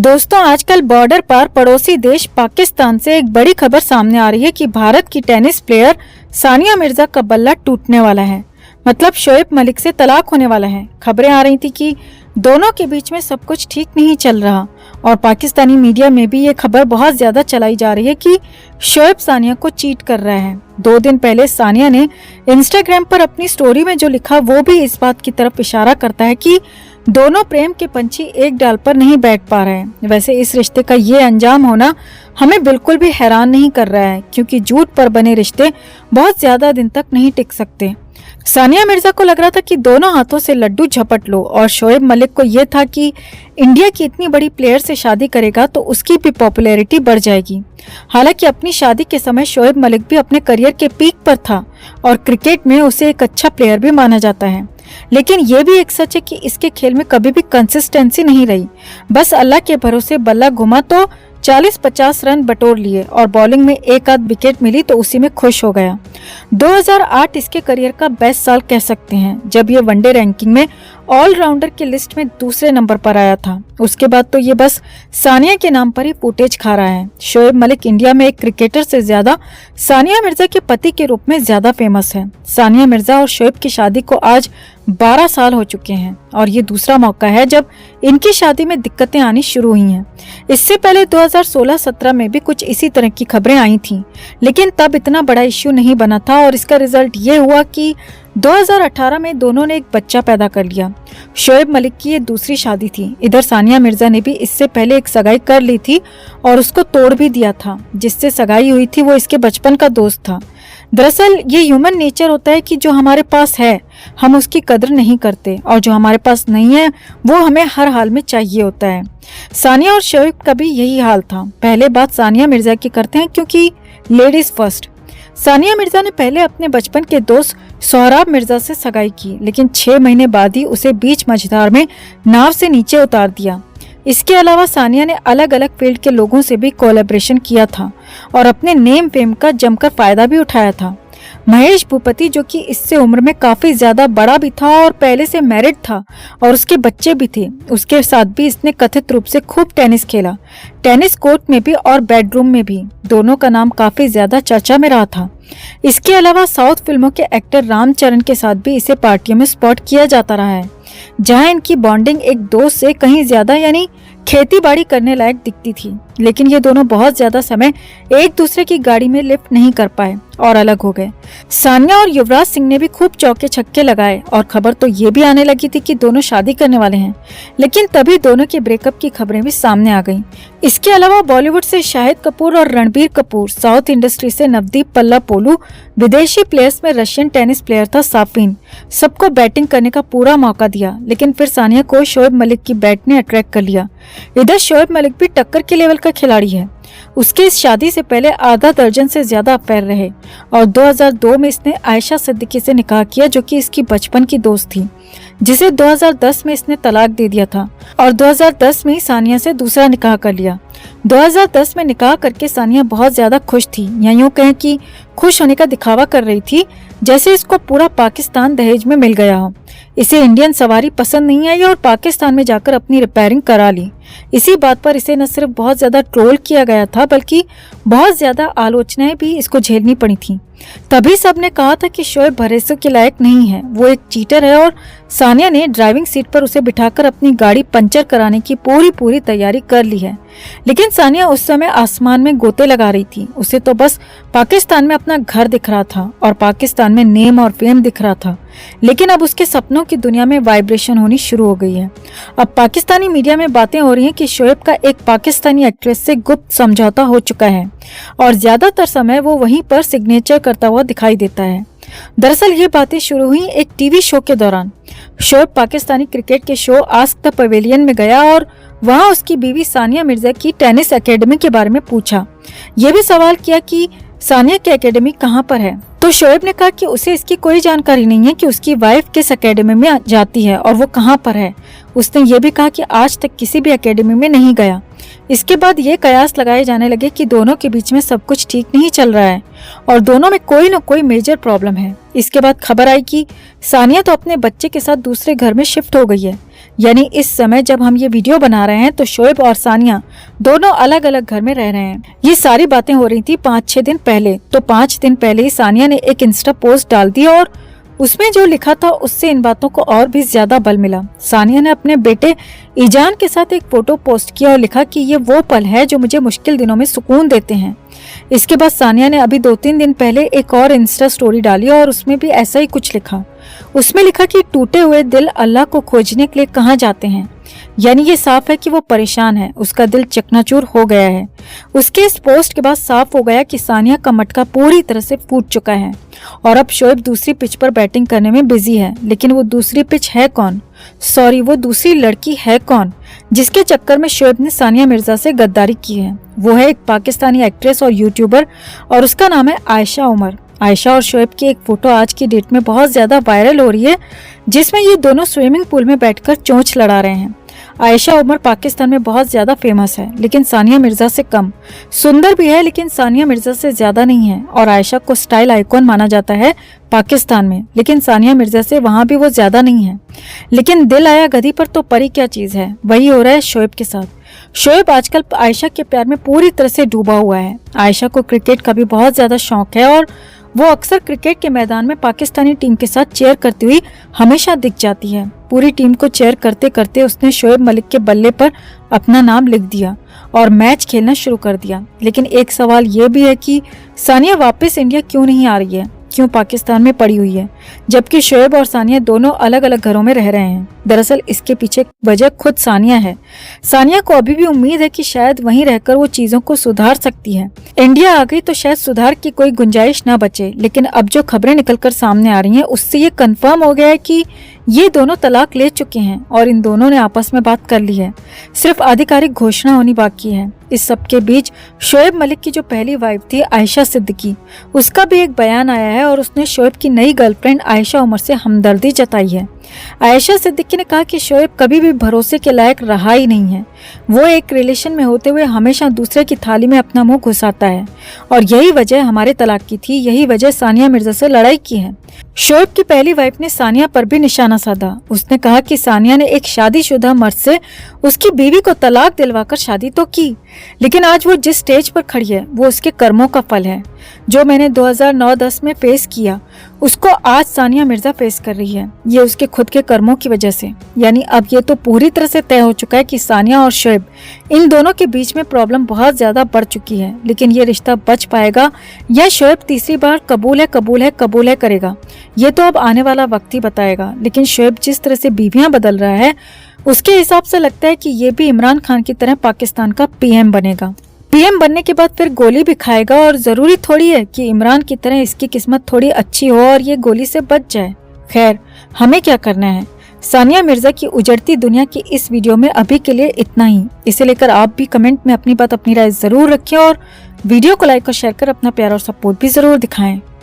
दोस्तों, आजकल बॉर्डर पार पड़ोसी देश पाकिस्तान से एक बड़ी खबर सामने आ रही है कि भारत की टेनिस प्लेयर सानिया मिर्जा का बल्ला टूटने वाला है। मतलब शोएब मलिक से तलाक होने वाला है। खबरें आ रही थी कि दोनों के बीच में सब कुछ ठीक नहीं चल रहा और पाकिस्तानी मीडिया में भी ये खबर बहुत ज्यादा चलाई जा रही है कि शोएब सानिया को चीट कर रहा है। 2 दिन पहले सानिया ने इंस्टाग्राम पर अपनी स्टोरी में जो लिखा वो भी इस बात की तरफ इशारा करता है कि दोनों प्रेम के पंछी एक डाल पर नहीं बैठ पा रहे हैं। वैसे इस रिश्ते का ये अंजाम होना हमें बिल्कुल भी हैरान नहीं कर रहा है, क्योंकि झूठ पर बने रिश्ते बहुत ज्यादा दिन तक नहीं टिक सकते। सानिया मिर्जा को लग रहा था कि दोनों हाथों से लड्डू झपट लो और शोएब मलिक को ये था कि इंडिया की इतनी बड़ी प्लेयर से शादी करेगा तो उसकी भी पॉपुलैरिटी बढ़ जाएगी। हालांकि अपनी शादी के समय शोएब मलिक भी अपने करियर के पीक पर था और क्रिकेट में उसे एक अच्छा प्लेयर भी माना जाता है। लेकिन ये भी एक सच है कि इसके खेल में कभी भी कंसिस्टेंसी नहीं रही। बस अल्लाह के भरोसे बल्ला घुमा तो 40-50 रन बटोर लिए और बॉलिंग में एक आध विकेट मिली तो उसी में खुश हो गया। 2008 इसके करियर का बेस्ट साल कह सकते हैं, जब ये वनडे रैंकिंग में ऑलराउंडर की लिस्ट में दूसरे नंबर पर आया था। उसके बाद तो ये बस सानिया के नाम पर ही फुटेज खा रहा है। शोएब मलिक इंडिया में एक क्रिकेटर से ज्यादा सानिया मिर्जा के पति के रूप में ज्यादा फेमस है। सानिया मिर्जा और शोएब की शादी को आज 12 साल हो चुके हैं और ये दूसरा मौका है जब इनकी शादी में दिक्कतें आनी शुरू हुई हैं। इससे पहले 2016-17 में भी कुछ इसी तरह की खबरें आई थीं, लेकिन तब इतना बड़ा इश्यू नहीं बना था और इसका रिजल्ट ये हुआ कि 2018 में दोनों ने एक बच्चा पैदा कर लिया। शोएब मलिक की ये दूसरी शादी थी। इधर सानिया मिर्जा ने भी इससे पहले एक सगाई कर ली थी और उसको तोड़ भी दिया था। जिससे सगाई हुई थी वो इसके बचपन का दोस्त था। दरअसल ये ह्यूमन नेचर होता है कि जो हमारे पास है हम उसकी कदर नहीं करते और जो हमारे पास नहीं है वो हमें हर हाल में चाहिए होता है। सानिया और शोएब का भी यही हाल था। पहले बात सानिया मिर्जा की करते हैं, क्योंकि लेडीज फर्स्ट। सानिया मिर्जा ने पहले अपने बचपन के दोस्त सोहराब मिर्जा से सगाई की, लेकिन 6 महीने बाद ही उसे बीच मझधार में नाव से नीचे उतार दिया। इसके अलावा सानिया ने अलग अलग फील्ड के लोगों से भी कोलैबोरेशन किया था और अपने नेम फेम का जमकर फायदा भी उठाया था। महेश भूपति, जो कि इससे उम्र में काफी ज्यादा बड़ा भी था और पहले से मैरिड था और उसके बच्चे भी थे, उसके साथ भी इसने कथित रूप से खूब टेनिस खेला। टेनिस कोर्ट में भी और बेडरूम में भी। दोनों का नाम काफी ज्यादा चर्चा में रहा था। इसके अलावा साउथ फिल्मों के एक्टर रामचरण के साथ भी इसे पार्टियों में स्पॉट किया जाता रहा है, जहां इनकी बॉन्डिंग एक दोस्त से कहीं ज्यादा यानी खेती बाड़ी करने लायक दिखती थी। लेकिन ये दोनों बहुत ज्यादा समय एक दूसरे की गाड़ी में लिफ्ट नहीं कर पाए और अलग हो गए। सानिया और युवराज सिंह ने भी खूब चौके छक्के लगाए और खबर तो ये भी आने लगी थी कि दोनों शादी करने वाले हैं, लेकिन तभी दोनों के ब्रेकअप की खबरें भी सामने आ गईं। इसके अलावा बॉलीवुड से शाहिद कपूर और रणबीर कपूर, साउथ इंडस्ट्री से नवदीप पल्लापोलू, विदेशी प्लेयर्स में रशियन टेनिस प्लेयर था साफिन, सबको बैटिंग करने का पूरा मौका दिया। लेकिन फिर सानिया को शोएब मलिक की बैट ने अट्रैक्ट कर लिया। इधर शोएब मलिक भी टक्कर के लेवल का खिलाड़ी है। उसके इस शादी से पहले आधा दर्जन से ज्यादा अफेयर रहे और 2002 में इसने आयशा सिद्दीकी से निकाह किया, जो कि इसकी बचपन की दोस्त थी, जिसे 2010 में इसने तलाक दे दिया था और 2010 में ही सानिया से दूसरा निकाह कर लिया। 2010 में निकाह करके सानिया बहुत ज्यादा खुश थी, या यूं कहें कि खुश होने का दिखावा कर रही थी, जैसे इसको पूरा पाकिस्तान दहेज में मिल गया हो। इसे इंडियन सवारी पसंद नहीं आई और पाकिस्तान में जाकर अपनी रिपेयरिंग करा ली। इसी बात पर इसे न सिर्फ बहुत ज्यादा ट्रोल किया गया था, बल्कि बहुत ज्यादा आलोचनाएं भी इसको झेलनी पड़ी थी। तभी सबने कहा था कि शोएब भरोसे के लायक नहीं है, वो एक चीटर है और सानिया ने ड्राइविंग सीट पर उसे बिठाकर अपनी गाड़ी पंचर कराने की पूरी तैयारी कर ली है। लेकिन सानिया उस समय आसमान में गोते लगा रही थी। उसे तो बस पाकिस्तान में अपना घर दिख रहा था और पाकिस्तान में नेम और फेम दिख रहा था। लेकिन अब उसके सपनों की दुनिया में वाइब्रेशन होनी शुरू हो गई है। अब पाकिस्तानी मीडिया में बातें हो रही हैं कि शोएब का एक पाकिस्तानी एक्ट्रेस से गुप्त समझौता हो चुका है और ज्यादातर समय वो वहीं पर सिग्नेचर करता हुआ दिखाई देता है। दरअसल ये बातें शुरू हुई एक टीवी शो के दौरान। शोएब पाकिस्तानी क्रिकेट के शो आस्क द पवेलियन में गया और वहां उसकी बीवी सानिया मिर्जा की टेनिस एकेडमी के बारे में पूछा। ये भी सवाल किया कि सानिया की एकेडमी कहाँ पर है, तो शोएब ने कहा कि उसे इसकी कोई जानकारी नहीं है कि उसकी वाइफ किस एकेडमी में जाती है और वो कहाँ पर है। उसने ये भी कहा कि आज तक किसी भी एकेडमी में नहीं गया। इसके बाद ये कयास लगाए जाने लगे कि दोनों के बीच में सब कुछ ठीक नहीं चल रहा है और दोनों में कोई न कोई मेजर प्रॉब्लम है। इसके बाद खबर आई कि सानिया तो अपने बच्चे के साथ दूसरे घर में शिफ्ट हो गई है, यानी इस समय जब हम ये वीडियो बना रहे हैं तो शोएब और सानिया दोनों अलग अलग घर में रह रहे हैं। ये सारी बातें हो रही थी 5-6 दिन पहले। तो 5 दिन पहले ही सानिया ने एक इंस्टा पोस्ट डाल दी और उसमें जो लिखा था उससे इन बातों को और भी ज्यादा बल मिला। सानिया ने अपने बेटे ईजान के साथ एक फोटो पोस्ट किया और लिखा कि ये वो पल है जो मुझे मुश्किल दिनों में सुकून देते हैं। इसके बाद सानिया ने अभी 2-3 दिन पहले एक और इंस्टा स्टोरी डाली और उसमें भी ऐसा ही कुछ लिखा। उसमें लिखा कि टूटे हुए दिल अल्लाह को खोजने के लिए कहाँ जाते हैं। यानी ये साफ है कि वो परेशान है, उसका दिल चकनाचूर हो गया है। उसके इस पोस्ट के बाद साफ हो गया कि सानिया का मटका पूरी तरह से फूट चुका है और अब शोएब दूसरी पिच पर बैटिंग करने में बिजी है। लेकिन वो दूसरी पिच है कौन, सॉरी वो दूसरी लड़की है कौन जिसके चक्कर में शोएब ने सानिया मिर्जा से गद्दारी की है? वो है एक पाकिस्तानी एक्ट्रेस और यूट्यूबर और उसका नाम है आयशा उमर। आयशा और शोएब की एक फोटो आज की डेट में बहुत ज्यादा वायरल हो रही है जिसमें ये दोनों स्विमिंग पूल में बैठकर चोंच लड़ा रहे हैं। आयशा उमर पाकिस्तान में बहुत ज्यादा फेमस है लेकिन सानिया मिर्जा से कम। सुंदर भी है लेकिन सानिया मिर्जा से ज्यादा नहीं है और आयशा को स्टाइल आइकॉन माना जाता है पाकिस्तान में, लेकिन सानिया मिर्जा से वहां भी वो ज्यादा नहीं है। लेकिन दिल आया गधी पर तो परी क्या चीज है, वही हो रहा है शोएब के साथ। शोएब आजकल आयशा के प्यार में पूरी तरह से डूबा हुआ है। आयशा को क्रिकेट का भी बहुत ज्यादा शौक है और वो अक्सर क्रिकेट के मैदान में पाकिस्तानी टीम के साथ चेयर करती हुई हमेशा दिख जाती है। पूरी टीम को चेयर करते करते उसने शोएब मलिक के बल्ले पर अपना नाम लिख दिया और मैच खेलना शुरू कर दिया। लेकिन एक सवाल ये भी है कि सानिया वापस इंडिया क्यों नहीं आ रही है, क्यों पाकिस्तान में पड़ी हुई है जबकि शोएब और सानिया दोनों अलग अलग घरों में रह रहे हैं। दरअसल इसके पीछे वजह खुद सानिया है। सानिया को अभी भी उम्मीद है कि शायद वहीं रहकर वो चीजों को सुधार सकती है। इंडिया आ गई तो शायद सुधार की कोई गुंजाइश न बचे, लेकिन अब जो खबरें निकलकर सामने आ रही हैं उससे ये कंफर्म हो गया है कि ये दोनों तलाक ले चुके हैं और इन दोनों ने आपस में बात कर ली है। सिर्फ आधिकारिक घोषणा होनी बाकी है। इस सबके बीच शोएब मलिक की जो पहली वाइफ थी आयशा सिद्दीकी, उसका भी एक बयान आया है और उसने शोएब की नई गर्लफ्रेंड आयशा उमर से हमदर्दी जताई है। आयशा सिद्दीकी ने कहा कि शोएब कभी भी भरोसे के लायक रहा ही नहीं है। वो एक रिलेशन में होते हुए हमेशा दूसरे की थाली में अपना मुंह घुसाता है और यही वजह हमारे तलाक की थी, यही वजह सानिया मिर्जा से लड़ाई की है। शोएब की पहली वाइफ ने सानिया पर भी निशाना साधा। उसने कहा कि सानिया ने एक शादीशुदा मर्द से उसकी बीवी को तलाक दिलवाकर शादी तो की, लेकिन आज वो जिस स्टेज पर खड़ी है वो उसके कर्मों का फल है। जो मैंने 2009-10 में फेस किया उसको आज सानिया मिर्जा फेस कर रही है, ये उसके खुद के कर्मों की वजह से। यानी अब ये तो पूरी तरह से तय हो चुका है कि सानिया और शोएब इन दोनों के बीच में प्रॉब्लम बहुत ज्यादा बढ़ चुकी है। लेकिन ये रिश्ता बच पाएगा या शोएब तीसरी बार कबूल है करेगा, ये तो अब आने वाला वक्त ही बताएगा। लेकिन शोएब जिस तरह से बीवियां बदल रहा है उसके हिसाब से लगता है कि ये भी इमरान खान की तरह पाकिस्तान का पीएम बनेगा। पीएम बनने के बाद फिर गोली भी खाएगा और जरूरी थोड़ी है कि इमरान की तरह इसकी किस्मत थोड़ी अच्छी हो और ये गोली से बच जाए। खैर, हमें क्या करना है। सानिया मिर्जा की उजड़ती दुनिया की इस वीडियो में अभी के लिए इतना ही। इसे लेकर आप भी कमेंट में अपनी राय जरूर रखें और वीडियो को लाइक और शेयर कर अपना प्यार और सपोर्ट भी जरूर दिखाएं।